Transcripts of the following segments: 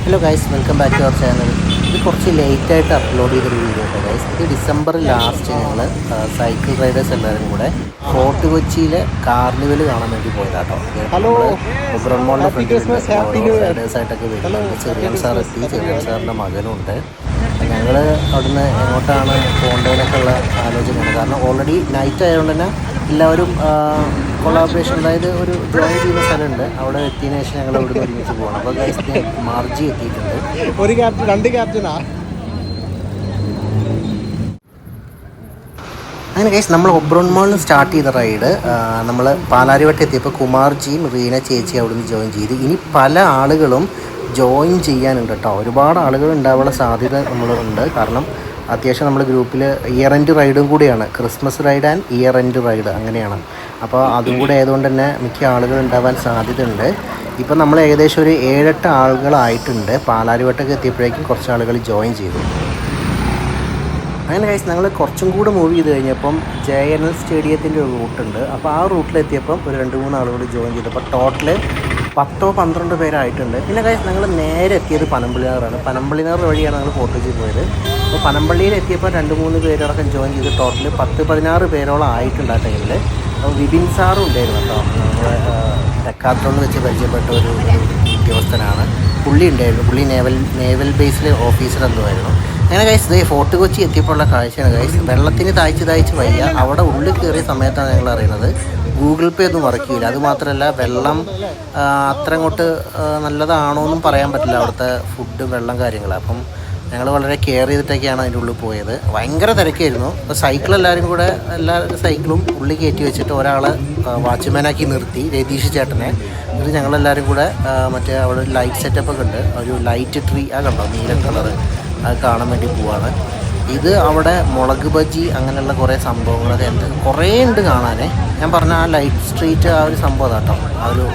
Hello guys, welcome back to our channel. ഇത് കുറച്ച് ലേറ്റായിട്ട് അപ്ലോഡ് ചെയ്തൊരു വീഡിയോ കേട്ടോ ഗൈസ്. ഇത് ഡിസംബർ ലാസ്റ്റ് ഞങ്ങൾ സൈക്കിൾ റൈഡേഴ്സ് എല്ലാവരും കൂടെ ഫോർട്ട് കൊച്ചിയിലെ കാർണിവൽ കാണാൻ വേണ്ടി പോയതാട്ടോ. നമ്മൾ ഉബ്രഹ്മോളിൻ്റെ ഫ്രണ്ടിൽ റൈഡേഴ്സായിട്ടൊക്കെ വരുന്നുണ്ട്. ചെറിയൻ സാർ എത്തി, ചെറിയൻ സാറിൻ്റെ മകനുണ്ട്. ഞങ്ങൾ അവിടുന്ന് എങ്ങോട്ടാണ് പോകേണ്ടതിനൊക്കെ ഉള്ള ആലോചനയാണ്. കാരണം ഓൾറെഡി നൈറ്റ് ആയതുകൊണ്ട് തന്നെ എല്ലാവരും കൊളാബറേഷൻ, അതായത് ഒരു ജോയിൻ ചെയ്യുന്ന സ്ഥലമുണ്ട്. അവിടെ എത്തിയതിനു ശേഷം ഞങ്ങൾ അവിടെ ഒരുമിച്ച് പോകണം. അപ്പോൾ ഗൈസ് മാർജി എത്തിയിട്ടുണ്ട്. ഒരു ക്യാപ്റ്റൻ, രണ്ട് ക്യാപ്റ്റനാ. അങ്ങനെ ഗൈസ് നമ്മൾ ഒബ്രോൺ മോളിൽ സ്റ്റാർട്ട് ചെയ്ത റൈഡ് നമ്മൾ പാലാരിവട്ടം എത്തിയപ്പോൾ കുമാർജിയും റീന ചേച്ചി അവിടുന്ന് ജോയിൻ ചെയ്ത്. ഇനി പല ആളുകളും ജോയിൻ ചെയ്യാനുണ്ട് കേട്ടോ. ഒരുപാട് ആളുകൾ ഉണ്ടാവാനുള്ള സാധ്യത നമ്മളുണ്ട്. കാരണം അത്യാവശ്യം നമ്മൾ ഗ്രൂപ്പിൽ ഇയർ എൻഡ് റൈഡും കൂടിയാണ്. Christmas ride and year end ride അങ്ങനെയാണ്. അപ്പോൾ അതും കൂടെ ആയതുകൊണ്ട് തന്നെ മിക്ക ആളുകൾ ഉണ്ടാവാൻ സാധ്യതയുണ്ട്. ഇപ്പം നമ്മൾ ഏകദേശം ഒരു 7-8 ആളുകളായിട്ടുണ്ട്. പാലാരിവട്ടമൊക്കെ എത്തിയപ്പോഴേക്കും കുറച്ച് ആളുകൾ ജോയിൻ ചെയ്തു. അങ്ങനെ കഴിച്ച് ഞങ്ങൾ കുറച്ചും കൂടെ മൂവ് ചെയ്ത് കഴിഞ്ഞപ്പം JNL സ്റ്റേഡിയത്തിൻ്റെ ഒരു റൂട്ടുണ്ട്. അപ്പോൾ ആ റൂട്ടിലെത്തിയപ്പം ഒരു 2-3 ആളുകൾ ജോയിൻ ചെയ്തു. അപ്പോൾ ടോട്ടൽ 10-12 പേരായിട്ടുണ്ട്. പിന്നെ കഴിച്ച് ഞങ്ങൾ നേരെ എത്തിയത് പനമ്പള്ളിനാറാണ്. പനമ്പള്ളിനാർ വഴിയാണ് ഞങ്ങൾ ഫോർട്ട് കൊച്ചി പോയത്. അപ്പോൾ പനമ്പള്ളിയിൽ എത്തിയപ്പോൾ 2-3 പേരടക്കം ജോയിൻ ചെയ്ത് ടോട്ടൽ 10-16 പേരോളം ആയിട്ടുണ്ട് ആ ടൈമിൽ. അപ്പോൾ വിപിൻ സാറും ഉണ്ടായിരുന്നു കേട്ടോ. നമ്മൾ ഡെക്കാത്ലോണിൽ വെച്ച് പരിചയപ്പെട്ട ഒരു ഉദ്യോഗസ്ഥനാണ്. പുള്ളി ഉണ്ടായിരുന്നു. പുള്ളി നേവൽ ബേസിലെ ഓഫീസർ എന്തോമായിരുന്നു. അങ്ങനെ ഗൈസ് ഫോർട്ട് കൊച്ചി എത്തിയപ്പോഴുള്ള കാഴ്ചയാണ് ഗൈസ്. വെള്ളത്തിന് താഴ്ച്ച് വയ്യ. അവിടെ ഉള്ളിൽ കയറിയ സമയത്താണ് ഞങ്ങൾ അറിയുന്നത് ഗൂഗിൾ പേ ഒന്നും വർക്കില്ല. അതുമാത്രമല്ല വെള്ളം അത്ര അങ്ങോട്ട് നല്ലതാണോ എന്നും പറയാൻ പറ്റില്ല. അവിടുത്തെ ഫുഡ്, വെള്ളം, കാര്യങ്ങൾ. അപ്പം ഞങ്ങൾ വളരെ കെയർ ചെയ്തിട്ടൊക്കെയാണ് അതിൻ്റെ ഉള്ളിൽ പോയത്. ഭയങ്കര തിരക്കായിരുന്നു. അപ്പോൾ സൈക്കിൾ എല്ലാവരും സൈക്കിളും ഉള്ളിൽ കയറ്റി വെച്ചിട്ട് ഒരാളെ വാച്ച്മാനാക്കി നിർത്തി, രതീഷ് ചേട്ടനെ. ഇത് ഞങ്ങളെല്ലാവരും കൂടെ മറ്റേ അവിടെ ഒരു ലൈറ്റ് സെറ്റപ്പൊക്കെ ഉണ്ട്. ഒരു ലൈറ്റ് ട്രീ കണ്ടോ, നീല കളറ്, അത് കാണാൻ വേണ്ടി പോവാണ്. ഇത് അവിടെ മുളക് ബജി അങ്ങനെയുള്ള കുറേ സംഭവങ്ങളൊക്കെ ഉണ്ട്. കുറേ ഉണ്ട് കാണാൻ. ഞാൻ പറഞ്ഞ ആ ലൈറ്റ് സ്ട്രീറ്റ് ആ ഒരു സംഭവം കേട്ടോ. ആ ഒരു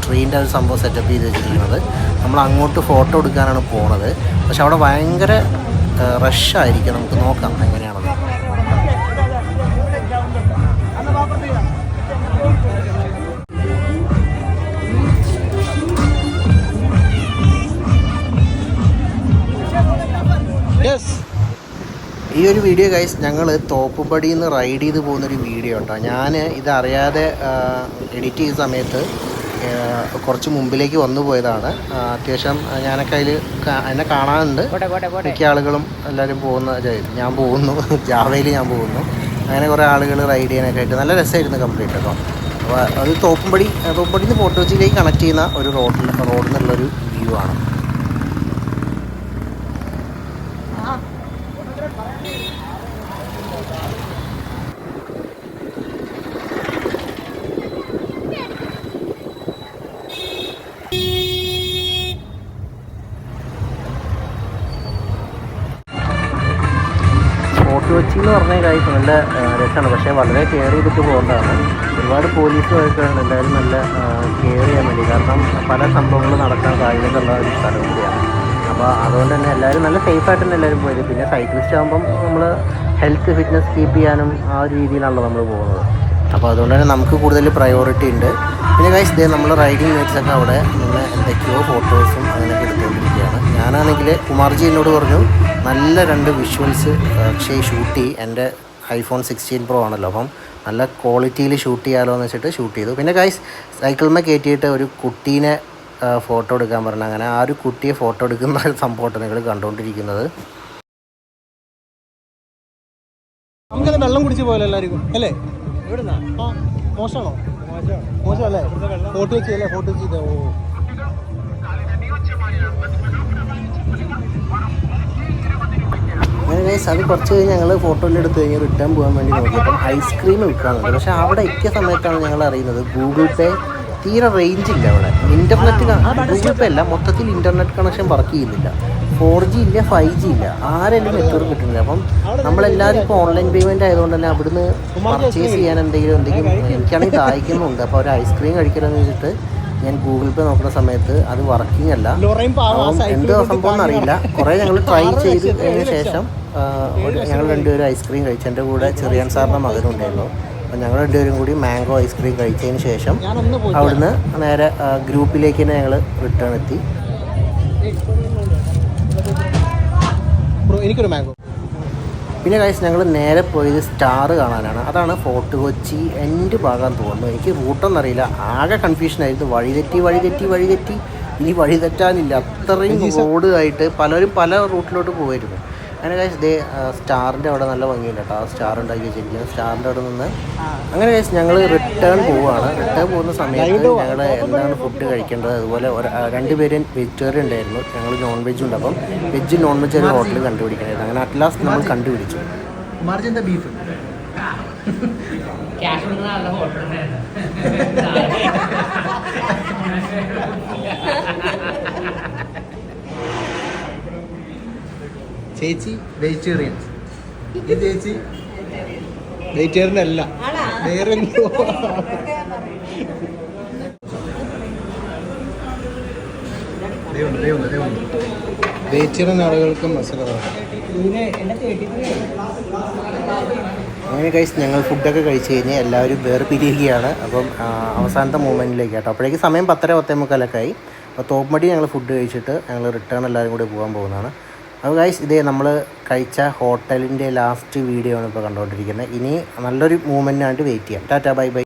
ട്രീൻ്റെ ഒരു സംഭവം സെറ്റപ്പ് ചെയ്ത് വെച്ചിരിക്കുന്നത്. നമ്മൾ അങ്ങോട്ട് ഫോട്ടോ എടുക്കാനാണ് പോണത്. പക്ഷെ അവിടെ ഭയങ്കര റഷായിരിക്കും. നമുക്ക് നോക്കാം എങ്ങനെയാണെന്ന്. ഈ ഒരു വീഡിയോ ഗൈസ് ഞങ്ങൾ തോപ്പുപടിയിൽ നിന്ന് റൈഡ് ചെയ്ത് പോകുന്നൊരു വീഡിയോ കേട്ടോ. ഞാൻ ഇതറിയാതെ എഡിറ്റ് ചെയ്ത സമയത്ത് കുറച്ച് മുമ്പിലേക്ക് വന്നു പോയതാണ്. അത്യാവശ്യം ഞാനൊക്കെ അതിൽ എന്നെ കാണാനുണ്ട്. മിക്ക ആളുകളും എല്ലാവരും ഞാൻ പോകുന്നു, ജാവയിൽ ഞാൻ പോകുന്നു. അങ്ങനെ കുറേ ആളുകൾ റൈഡ് ചെയ്യാനൊക്കെ ആയിട്ട് നല്ല രസമായിരുന്നു കംപ്ലീറ്റ് കേട്ടോ. അപ്പോൾ അത് തോപ്പുംപടിയിൽ നിന്ന് ഫോർട്ട് കൊച്ചിയിലേക്ക് കണക്ട് ചെയ്യുന്ന ഒരു റോഡിൽ നിന്നുള്ളൊരു വ്യൂ ആണ്. ഫോർട്ട് കൊച്ചി എന്ന് പറഞ്ഞ കാര്യം നല്ല രസമാണ്. പക്ഷേ വളരെ കെയർ ചെയ്തിട്ട് പോകേണ്ടതാണ്. ഒരുപാട് പോലീസുമായിട്ടാണ് എല്ലാവരും നല്ല കെയർ ചെയ്യാൻ വേണ്ടി. കാരണം പല സംഭവങ്ങളും നടക്കാൻ സാധ്യതയുള്ള ഒരു സ്ഥലം കൂടിയാണ്. അപ്പോൾ അതുകൊണ്ട് തന്നെ എല്ലാവരും നല്ല സേഫായിട്ട് തന്നെ എല്ലാവരും പോയത്. പിന്നെ സൈക്ലിസ്റ്റ് ആകുമ്പം നമ്മൾ ഹെൽത്ത്, ഫിറ്റ്നസ് കീപ്പ് ചെയ്യാനും ആ ഒരു രീതിയിലാണല്ലോ നമ്മൾ പോകുന്നത്. അപ്പോൾ അതുകൊണ്ട് തന്നെ നമുക്ക് കൂടുതൽ പ്രയോറിറ്റി ഉണ്ട്. പിന്നെ ഗൈസ് നമ്മൾ റൈഡിങ് മേറ്റ്സൊക്കെ അവിടെ നിന്ന് എന്തൊക്കെയോ ഫോട്ടോസും അങ്ങനെയൊക്കെ എടുത്തുകൊണ്ടിരിക്കുകയാണ്. ഞാനാണെങ്കിൽ കുമാർജി എന്നോട് പറഞ്ഞു നല്ല 2 വിഷ്വൽസ് അക്ഷയ് ഷൂട്ട് ചെയ്യും. എൻ്റെ iPhone 16 Pro ആണല്ലോ, അപ്പം നല്ല ക്വാളിറ്റിയിൽ ഷൂട്ട് ചെയ്യാമല്ലോ എന്ന് വെച്ചിട്ട് ഷൂട്ട് ചെയ്തു. പിന്നെ ഗൈസ് സൈക്കിളിന്മേൽ കയറ്റിയിട്ട് ഒരു കുട്ടീനെ ഫോട്ടോ എടുക്കാൻ പറഞ്ഞു. അങ്ങനെ ആ ഒരു കുട്ടിയെ ഫോട്ടോ എടുക്കുന്ന ഒരു സംഭവമാണ് നിങ്ങൾ കണ്ടുകൊണ്ടിരിക്കുന്നത്. നമുക്കത് വെള്ളം കുടിച്ച് പോയല്ലോ എല്ലാവർക്കും അല്ലേ? മോശമാണോ? മോശമല്ലേ? ഫോട്ടോ വെച്ചല്ലേ? ഫോട്ടോ വെച്ചത് അങ്ങനെ ഗൈസ് അത് കുറച്ച് കഴിഞ്ഞ് ഞങ്ങൾ ഫോട്ടോയിൽ എടുത്ത് കഴിഞ്ഞ് റിട്ടേൺ പോകാൻ വേണ്ടി നോക്കിയപ്പം ഐസ്ക്രീം വിൽക്കാറുണ്ട്. പക്ഷേ അവിടെ എത്തിയ സമയത്താണ് ഞങ്ങൾ അറിയുന്നത് ഗൂഗിൾ പേ തീരെ റേഞ്ച് ഇല്ല അവിടെ. ഇൻ്റർനെറ്റ് ഗൂഗിൾ പേ അല്ല, മൊത്തത്തിൽ ഇൻ്റർനെറ്റ് കണക്ഷൻ വർക്ക് ചെയ്യുന്നില്ല. 4G ഇല്ല, 5G ഇല്ല, ആരെങ്കിലും നെറ്റ്വർക്ക് കിട്ടുന്നില്ല. അപ്പം നമ്മളെല്ലാവരും ഇപ്പോൾ ഓൺലൈൻ പേയ്മെൻറ്റ് ആയതുകൊണ്ട് തന്നെ അവിടുന്ന് പർച്ചേസ് ചെയ്യാൻ എന്തെങ്കിലും എനിക്കാണെങ്കിൽ ദാഹിക്കുന്നുണ്ട്. അപ്പോൾ ഒരു ഐസ്ക്രീം കഴിക്കണമെന്ന് വെച്ചിട്ട് ഞാൻ ഗൂഗിൾ പേ നോക്കുന്ന സമയത്ത് അത് വർക്കിംഗ് അല്ല. എന്തോ സംഭവം എന്നറിയില്ല. കുറേ ഞങ്ങൾ ട്രൈ ചെയ്തതിന് ശേഷം ഞങ്ങൾ 2 പേരും ഐസ്ക്രീം കഴിച്ചു. എൻ്റെ കൂടെ ചെറിയാൻ സാറിൻ്റെ മകനുണ്ടായിരുന്നു. അപ്പോൾ ഞങ്ങൾ 2 പേരും കൂടി മാംഗോ ഐസ്ക്രീം കഴിച്ചതിന് ശേഷം അവിടുന്ന് നേരെ ഗ്രൂപ്പിലേക്ക് തന്നെ ഞങ്ങൾ റിട്ടേൺ എത്തി. ബ്രോ എനിക്കൊരു മാംഗോ. പിന്നെ ഗൈസ് ഞങ്ങൾ നേരെ പോയത് സ്റ്റാർ കാണാനാണ്. അതാണ് ഫോർട്ട് കൊച്ചി എൻ്റെ ഭാഗം തോന്നുന്നു. എനിക്ക് റൂട്ടൊന്നറിയില്ല, ആകെ കൺഫ്യൂഷനായിരുന്നു. വഴി തെറ്റി ഇനി വഴി തെറ്റാനില്ല, അത്രയും റോഡ് ആയിട്ട് പലരും പല റൂട്ടിലോട്ട് പോകുമായിരുന്നു. അങ്ങനെ ഗൈസ് ഇതേ സ്റ്റാറിൻ്റെ അവിടെ നല്ല ഭംഗിയുണ്ട് കേട്ടോ. ആ സ്റ്റാർ ഉണ്ടാക്കി വെച്ചിരിക്കുന്നത് സ്റ്റാറിൻ്റെ അവിടെ നിന്ന്. അങ്ങനെ ഗൈസ് ഞങ്ങൾ റിട്ടേൺ പോവുകയാണ്. റിട്ടേൺ പോകുന്ന സമയത്ത് ഞങ്ങൾ എന്താണ് ഫുഡ് കഴിക്കേണ്ടത്, അതുപോലെ രണ്ടുപേരും വെജിറ്റേറിയൻ ഉണ്ടായിരുന്നു, ഞങ്ങൾ നോൺ വെജ് ഉണ്ട്. അപ്പം വെജ് നോൺ വെജ് ഒരു ഹോട്ടൽ കണ്ടുപിടിക്കണമായിരുന്നു. അങ്ങനെ അറ്റ് ലാസ്റ്റ് നമ്മൾ കണ്ടുപിടിച്ചു. മാർജിൻ്റെ ബീഫ് ചേച്ചി വെജിറ്റേറിയൻ, ഈ ചേച്ചി വെജിറ്റേറിയൻ അല്ല, വേറെ എന്തോ. വെജിറ്റേറിയൻ ആളുകൾക്ക് മസാല. അങ്ങനെ കഴിച്ച് ഞങ്ങൾ ഫുഡൊക്കെ കഴിച്ച് കഴിഞ്ഞ് എല്ലാവരും വേറെ പിരിയുകയാണ്. അപ്പം അവസാനത്തെ മൂമെൻറ്റിലേക്ക് കേട്ടോ. അപ്പോഴേക്ക് സമയം 10:30 ആയി. അപ്പോൾ തോപ്പുമടി ഞങ്ങൾ ഫുഡ് കഴിച്ചിട്ട് ഞങ്ങൾ റിട്ടേൺ എല്ലാവരും കൂടി പോകാൻ പോകുന്നതാണ്. അപ്പോൾ ഗൈസ് ഇതേ നമ്മൾ കഴിച്ച ഹോട്ടലിൻ്റെ ലാസ്റ്റ് വീഡിയോ ആണ് ഇപ്പോൾ കണ്ടുകൊണ്ടിരിക്കുന്നത്. ഇനി നല്ലൊരു മൂമെൻറ്റിനായിട്ട് വെയിറ്റ് ചെയ്യാം. Tata bye bye.